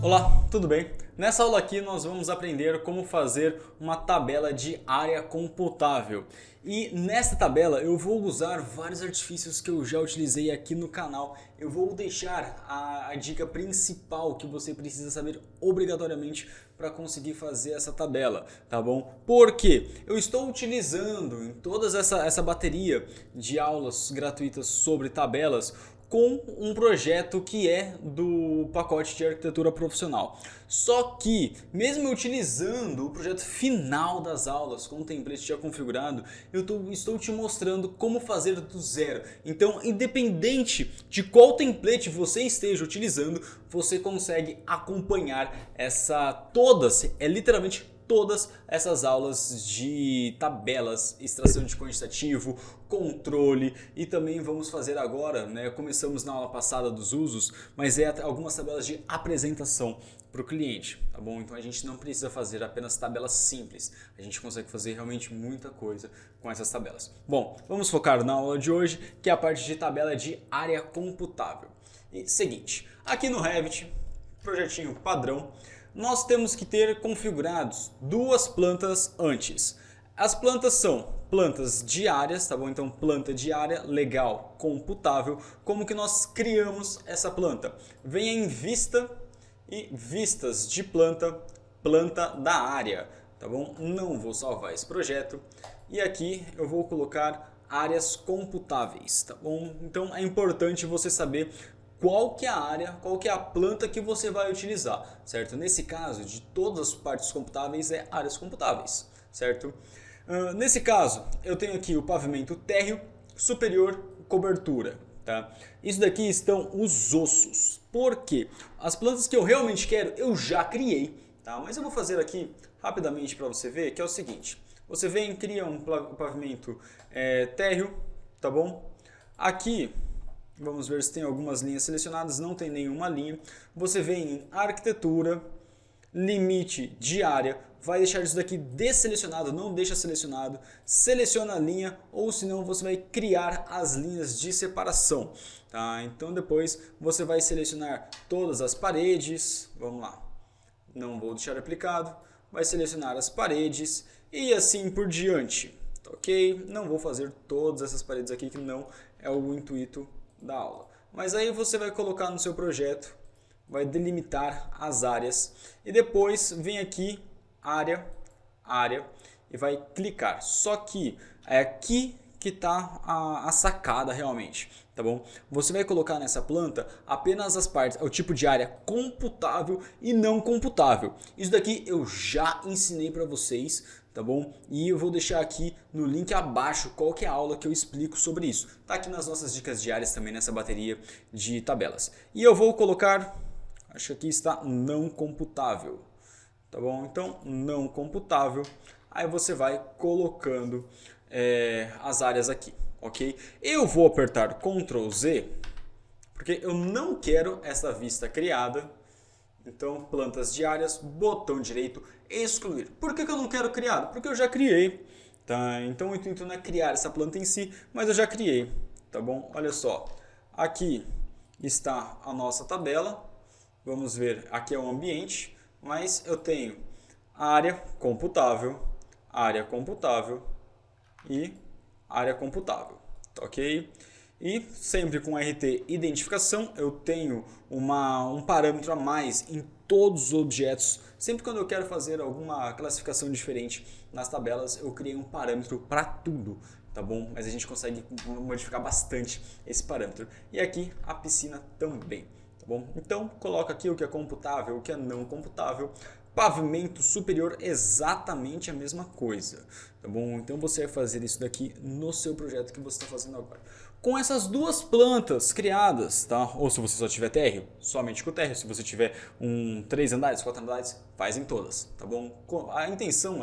Olá, tudo bem? Nessa aula aqui nós vamos aprender como fazer uma tabela de área computável. E nesta tabela eu vou usar vários artifícios que eu já utilizei aqui no canal. Eu vou deixar a dica principal que você precisa saber obrigatoriamente para conseguir fazer essa tabela, tá bom? Porque eu estou utilizando em toda essa bateria de aulas gratuitas sobre tabelas com um projeto que é do pacote de arquitetura profissional. Só que, mesmo utilizando o projeto final das aulas com o template já configurado, eu estou te mostrando como fazer do zero. Então, independente de qual template você esteja utilizando, você consegue acompanhar literalmente todas essas aulas de tabelas, extração de quantitativo, controle e também vamos fazer agora, começamos na aula passada dos usos, mas algumas tabelas de apresentação para o cliente, tá bom? Então a gente não precisa fazer apenas tabelas simples, a gente consegue fazer realmente muita coisa com essas tabelas. Bom, vamos focar na aula de hoje, que é a parte de tabela de área computável. E seguinte, aqui no Revit, projetinho padrão, nós temos que ter configurados duas plantas antes. As plantas são plantas diárias, tá bom? Então planta diária, legal, computável. Como que nós criamos essa planta? Venha em vista e vistas de planta, planta da área, tá bom? Não vou salvar esse projeto. E aqui eu vou colocar áreas computáveis, tá bom? Então é importante você saber qual que é a área, qual que é a planta que você vai utilizar, certo? Nesse caso, de todas as partes computáveis, é áreas computáveis, certo? Nesse caso, eu tenho aqui o pavimento térreo, superior, cobertura, tá? Isso daqui estão os ossos. Por quê? As plantas que eu realmente quero, eu já criei, tá? Mas eu vou fazer aqui rapidamente para você ver, que é o seguinte. Você vem, cria um pavimento térreo, tá bom? Aqui vamos ver se tem algumas linhas selecionadas, não tem nenhuma linha. Você vem em arquitetura, limite de área, vai deixar isso daqui desselecionado, não deixa selecionado, seleciona a linha ou senão você vai criar as linhas de separação. Tá? Então depois você vai selecionar todas as paredes, vamos lá, não vou deixar aplicado, vai selecionar as paredes e assim por diante. Ok? Não vou fazer todas essas paredes aqui que não é o intuito da aula. Mas aí você vai colocar no seu projeto, vai delimitar as áreas e depois vem aqui área e vai clicar. Só que é aqui que está a sacada realmente, tá bom? Você vai colocar nessa planta apenas as partes, o tipo de área computável e não computável. Isso daqui eu já ensinei para vocês, tá bom? E eu vou deixar aqui no link abaixo qual que é a aula que eu explico sobre isso. Tá aqui nas nossas dicas diárias também nessa bateria de tabelas. E eu vou colocar, acho que aqui está não computável, tá bom? Então não computável, aí você vai colocando as áreas aqui, ok? Eu vou apertar Ctrl Z, porque eu não quero essa vista criada. Então, plantas diárias, botão direito, excluir. Por que eu não quero criar? Porque eu já criei, tá? Então o intuito não é criar essa planta em si, mas eu já criei, tá bom? Olha só, aqui está a nossa tabela, vamos ver, aqui é o ambiente, mas eu tenho área computável e área computável, tá ok? E sempre com RT identificação eu tenho um parâmetro a mais em todos os objetos. Sempre quando eu quero fazer alguma classificação diferente nas tabelas, eu criei um parâmetro para tudo, tá bom? Mas a gente consegue modificar bastante esse parâmetro. E aqui a piscina também, tá bom? Então coloca aqui o que é computável, o que é não computável. Pavimento superior, exatamente a mesma coisa, tá bom? Então você vai fazer isso daqui no seu projeto que você está fazendo agora. Com essas duas plantas criadas, tá? Ou se você só tiver térreo, somente com o térreo. Se você tiver 3 andares, 4 andares, faz em todas, tá bom? A intenção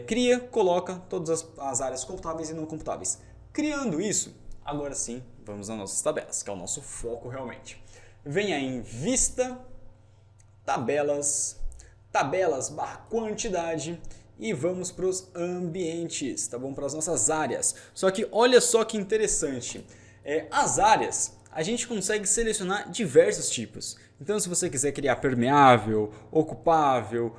cria, coloca todas as áreas computáveis e não computáveis. Criando isso, agora sim, vamos nas nossas tabelas, que é o nosso foco realmente. Venha em vista, tabelas /quantidade e vamos para os ambientes, tá bom? Para as nossas áreas. Só que olha só que interessante, as áreas a gente consegue selecionar diversos tipos. Então, se você quiser criar permeável, ocupável,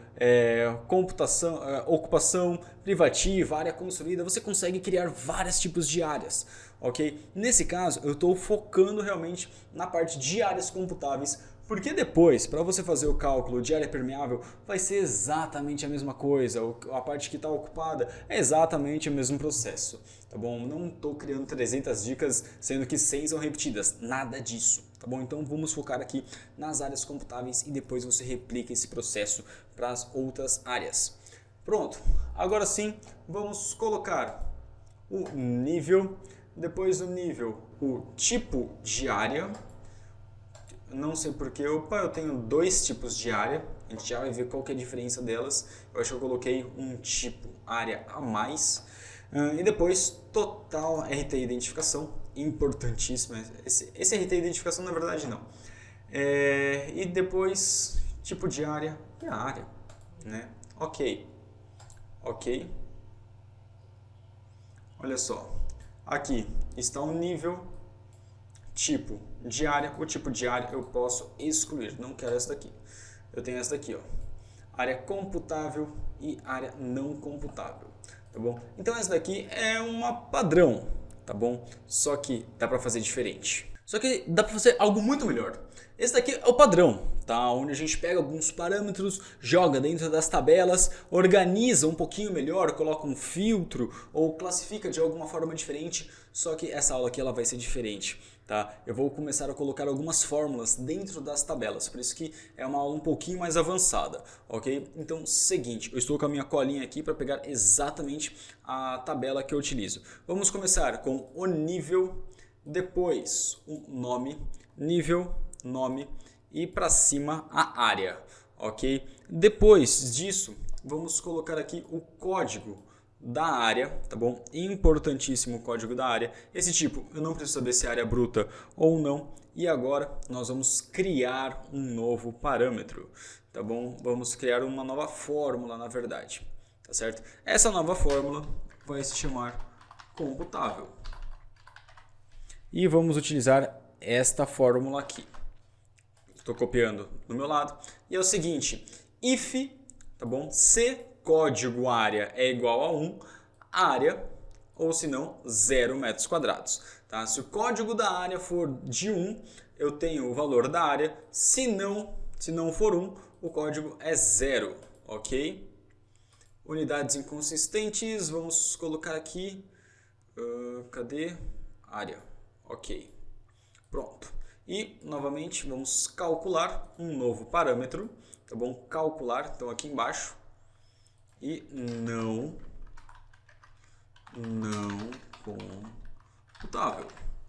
ocupação privativa, área construída, você consegue criar vários tipos de áreas. Ok? Nesse caso, eu estou focando realmente na parte de áreas computáveis, porque depois, para você fazer o cálculo de área permeável, vai ser exatamente a mesma coisa. A parte que está ocupada é exatamente o mesmo processo. Tá bom? Não estou criando 300 dicas, sendo que 100 são repetidas. Nada disso. Tá bom? Então vamos focar aqui nas áreas computáveis e depois você replica esse processo para as outras áreas. Pronto. Agora sim, vamos colocar o nível. Depois do nível, o tipo de área. Não sei porque, eu tenho dois tipos de área, a gente já vai ver qual que é a diferença delas. Eu acho que eu coloquei um tipo área a mais. E depois, total RT identificação, importantíssimo. Esse RT identificação na verdade não. E depois, tipo de área e a área, né? Ok. Olha só, aqui está o nível. Tipo de área, o tipo de área eu posso excluir, não quero essa daqui. Eu tenho essa daqui, ó, área computável e área não computável, tá bom? Então essa daqui é uma padrão, tá bom? Só que dá para fazer diferente. Só que dá para fazer algo muito melhor. Esse daqui é o padrão, tá? Onde a gente pega alguns parâmetros, joga dentro das tabelas, organiza um pouquinho melhor, coloca um filtro ou classifica de alguma forma diferente. Só que essa aula aqui ela vai ser diferente, tá? Eu vou começar a colocar algumas fórmulas dentro das tabelas, por isso que é uma aula um pouquinho mais avançada, ok? Então, seguinte, eu estou com a minha colinha aqui para pegar exatamente a tabela que eu utilizo. Vamos começar com o nível, depois o nome, nível, nome e para cima a área, ok? Depois disso, vamos colocar aqui o código da área, tá bom? Importantíssimo o código da área. Esse tipo, eu não preciso saber se é área bruta ou não. E agora nós vamos criar um novo parâmetro, tá bom? Vamos criar uma nova fórmula, na verdade, tá certo? Essa nova fórmula vai se chamar computável. E vamos utilizar esta fórmula aqui. Estou copiando do meu lado. E é o seguinte, if, tá bom? Se código área é igual a 1, área, ou se não, 0 metros quadrados. Tá? Se o código da área for de 1, eu tenho o valor da área. Se não for 1, o código é 0, ok? Unidades inconsistentes, vamos colocar aqui, cadê? Área, ok. Pronto. E, novamente, vamos calcular um novo parâmetro, tá bom? Calcular, então aqui embaixo. E não computável,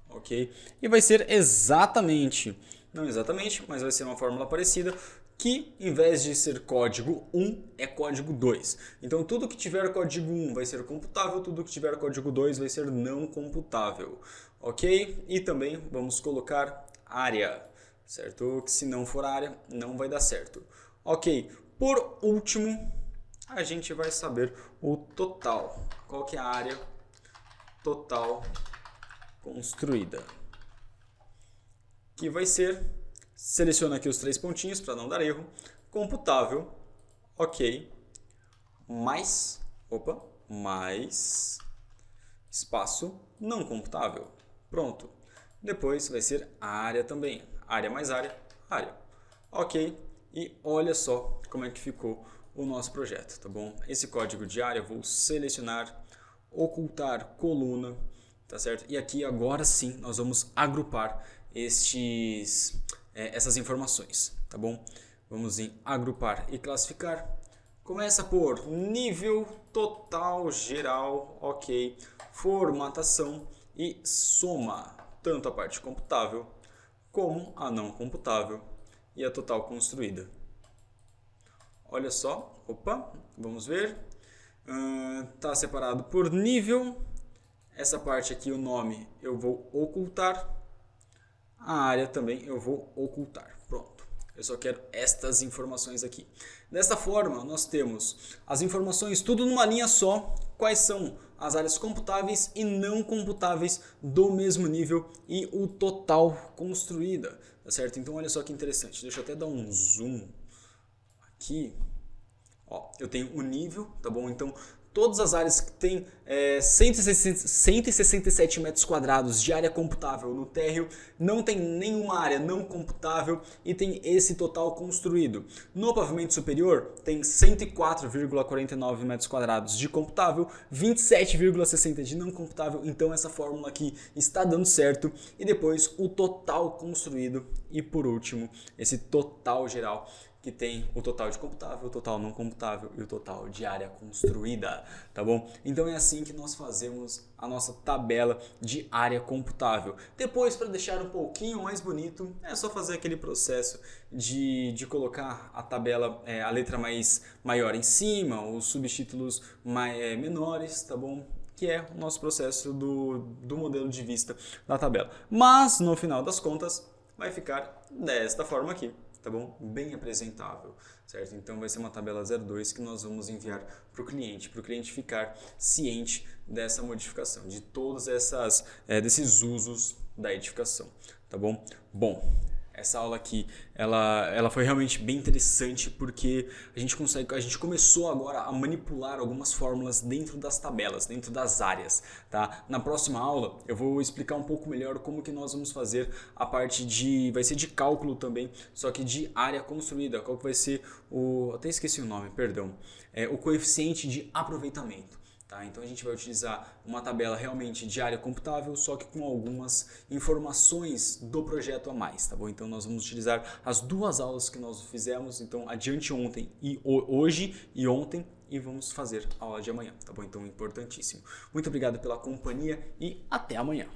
ok? E vai ser exatamente, não exatamente, mas vai ser uma fórmula parecida, que em vez de ser código 1, é código 2. Então tudo que tiver código 1 vai ser computável, tudo que tiver código 2 vai ser não computável, ok? E também vamos colocar área, certo? Que se não for área, não vai dar certo. Ok, por último, a gente vai saber o total. Qual que é a área total construída? Que vai ser, seleciona aqui os 3 pontinhos para não dar erro, computável, ok, mais espaço não computável. Pronto. Depois vai ser a área também. Área mais área, área. Ok. E olha só como é que ficou o nosso projeto, tá bom? Esse código de área eu vou selecionar, ocultar coluna, tá certo? E aqui agora sim nós vamos agrupar essas informações, tá bom? Vamos em agrupar e classificar. Começa por nível total geral, ok, formatação e soma, tanto a parte computável como a não computável e a total construída. Olha só, vamos ver, está separado por nível, essa parte aqui, o nome, eu vou ocultar, a área também eu vou ocultar, pronto. Eu só quero estas informações aqui. Dessa forma, nós temos as informações tudo numa linha só. Quais são as áreas computáveis e não computáveis do mesmo nível e o total construída, tá certo? Então olha só que interessante, deixa eu até dar um zoom aqui. Ó, eu tenho o nível, tá bom? Então todas as áreas que tem 167 metros quadrados de área computável no térreo, não tem nenhuma área não computável e tem esse total construído. No pavimento superior tem 104,49 metros quadrados de computável, 27,60 de não computável, então essa fórmula aqui está dando certo. E depois o total construído e por último esse total geral, que tem o total de computável, o total não computável e o total de área construída, tá bom? Então é assim que nós fazemos a nossa tabela de área computável. Depois, para deixar um pouquinho mais bonito, é só fazer aquele processo de colocar a tabela, a letra maior em cima, os subtítulos menores, tá bom? Que é o nosso processo do modelo de vista da tabela. Mas, no final das contas, vai ficar desta forma aqui. Tá bom? Bem apresentável, certo? Então vai ser uma tabela 02 que nós vamos enviar para o cliente ficar ciente dessa modificação, de todos desses usos da edificação, tá bom? Bom, essa aula aqui, ela foi realmente bem interessante porque a gente começou agora a manipular algumas fórmulas dentro das tabelas, dentro das áreas, tá? Na próxima aula eu vou explicar um pouco melhor como que nós vamos fazer a parte vai ser de cálculo também, só que de área construída, qual que vai ser até esqueci o nome, perdão, o coeficiente de aproveitamento. Tá? Então a gente vai utilizar uma tabela realmente de área computável, só que com algumas informações do projeto a mais, tá bom? Então nós vamos utilizar as duas aulas que nós fizemos, então adiante ontem e hoje e ontem, e vamos fazer a aula de amanhã, tá bom? Então importantíssimo. Muito obrigado pela companhia e até amanhã.